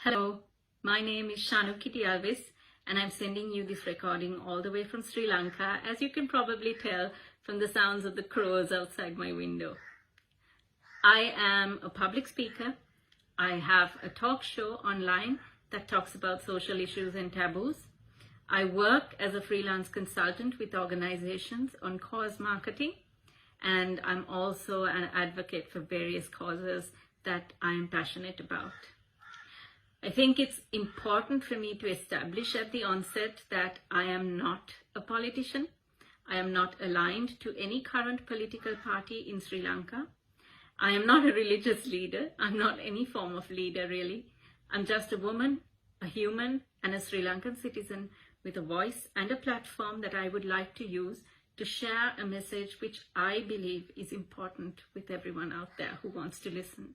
Hello, my name is Shanuki De Alwis and I'm sending you this recording all the way from Sri Lanka, as you can probably tell from the sounds of the crows outside my window. I am a public speaker. I have a talk show online that talks about social issues and taboos. I work as a freelance consultant with organizations on cause marketing, and I'm also an advocate for various causes that I'm passionate about. I think it's important for me to establish at the onset that I am not a politician. I am not aligned to any current political party in Sri Lanka. I am not a religious leader. I'm not any form of leader, really. I'm just a woman, a human, and a Sri Lankan citizen with a voice and a platform that I would like to use to share a message which I believe is important with everyone out there who wants to listen.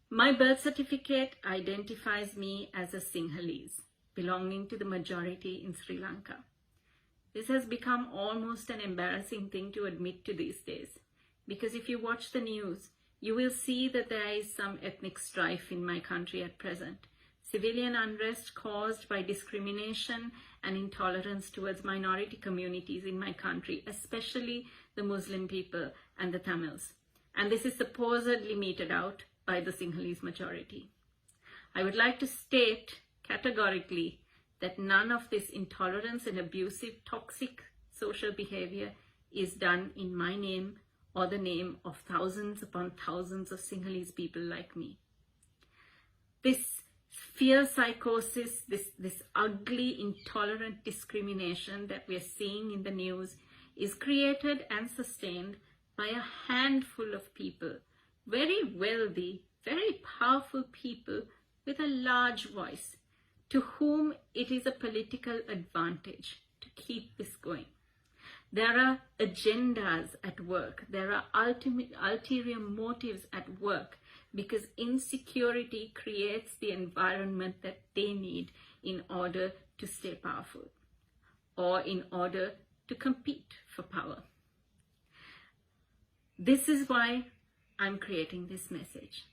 My birth certificate identifies me as a Sinhalese, belonging to the majority in Sri Lanka. This has become almost an embarrassing thing to admit to these days, because if you watch the news, you will see that there is some ethnic strife in my country at present. Civilian unrest caused by discrimination and intolerance towards minority communities in my country, especially the Muslim people and the Tamils. And this is supposedly meted out by the Sinhalese majority. I would like to state categorically that none of this intolerance and abusive, toxic social behavior is done in my name or the name of thousands upon thousands of Sinhalese people like me. This fear psychosis, this ugly, intolerant discrimination that we are seeing in the news is created and sustained by a handful of people, very wealthy, very powerful people with a large voice, to whom it is a political advantage to keep this going. There are agendas at work. There are ulterior motives at work, because insecurity creates the environment that they need in order to stay powerful or in order to compete for power. This is why I'm creating this message.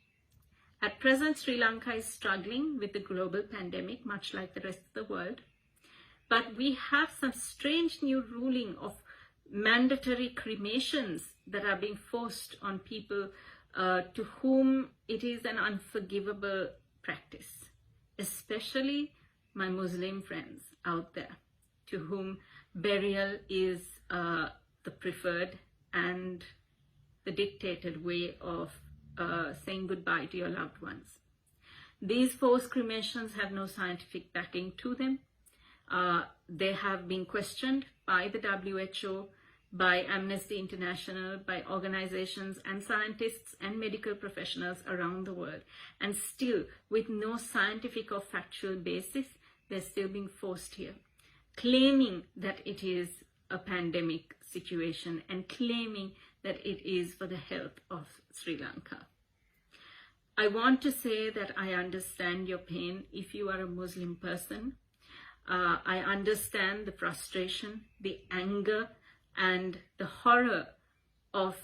At present, Sri Lanka is struggling with the global pandemic, much like the rest of the world. But we have some strange new ruling of mandatory cremations that are being forced on people to whom it is an unforgivable practice, especially my Muslim friends out there, to whom burial is the preferred and the dictated way of saying goodbye to your loved ones. These forced cremations have no scientific backing to them. They have been questioned by the WHO, by Amnesty International, by organizations and scientists and medical professionals around the world. And still, with no scientific or factual basis, they're still being forced here, claiming that it is a pandemic situation and claiming that it is for the health of Sri Lanka. I want to say that I understand your pain if you are a Muslim person. I understand the frustration, the anger, and the horror of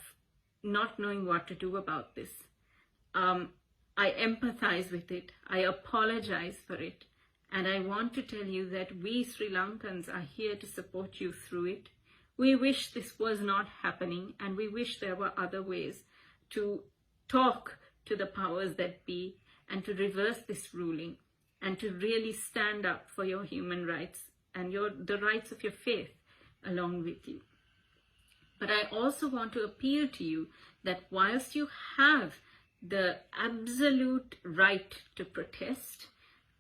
not knowing what to do about this. I empathize with it. I apologize for it. And I want to tell you that we Sri Lankans are here to support you through it. We wish this was not happening, and we wish there were other ways to talk to the powers that be and to reverse this ruling and to really stand up for your human rights and the rights of your faith along with you. But I also want to appeal to you that whilst you have the absolute right to protest,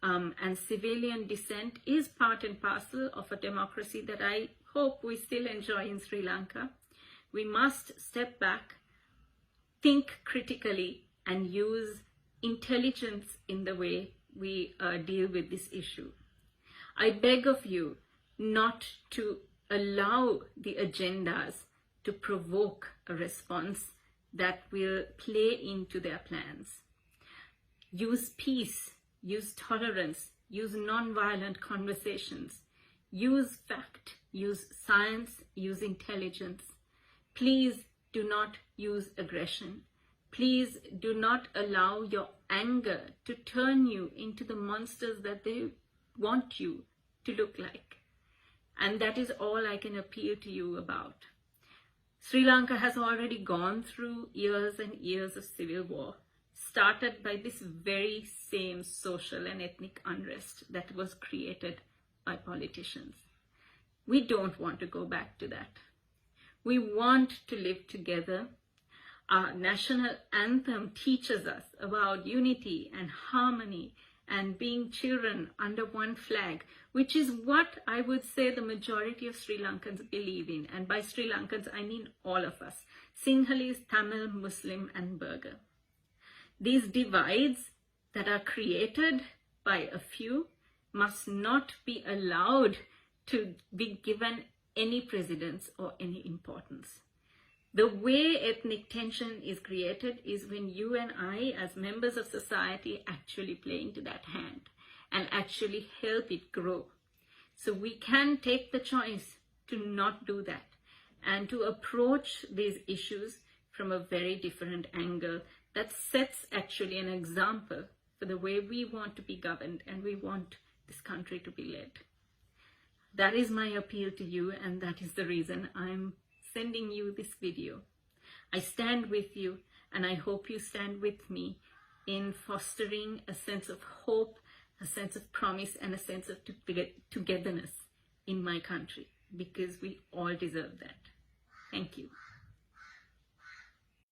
and civilian dissent is part and parcel of a democracy that I hope we still enjoy in Sri Lanka, we must step back, think critically, and use intelligence in the way we deal with this issue. I beg of you not to allow the agendas to provoke a response that will play into their plans. Use peace, use tolerance, use non-violent conversations, use fact, use science, use intelligence. Please do not use aggression. Please do not allow your anger to turn you into the monsters that they want you to look like. And that is all I can appeal to you about. Sri Lanka has already gone through years and years of civil war, started by this very same social and ethnic unrest that was created by politicians. We don't want to go back to that. We want to live together. Our national anthem teaches us about unity and harmony and being children under one flag, which is what I would say the majority of Sri Lankans believe in. And by Sri Lankans, I mean all of us, Sinhalese, Tamil, Muslim, and Burgher. These divides that are created by a few must not be allowed to be given any precedence or any importance. The way ethnic tension is created is when you and I, as members of society, actually play into that hand and actually help it grow. So we can take the choice to not do that and to approach these issues from a very different angle that sets actually an example for the way we want to be governed and we want this country to be led. That is my appeal to you, and that is the reason I'm sending you this video. I stand with you, and I hope you stand with me in fostering a sense of hope, a sense of promise, and a sense of togetherness in my country, because we all deserve that. Thank you.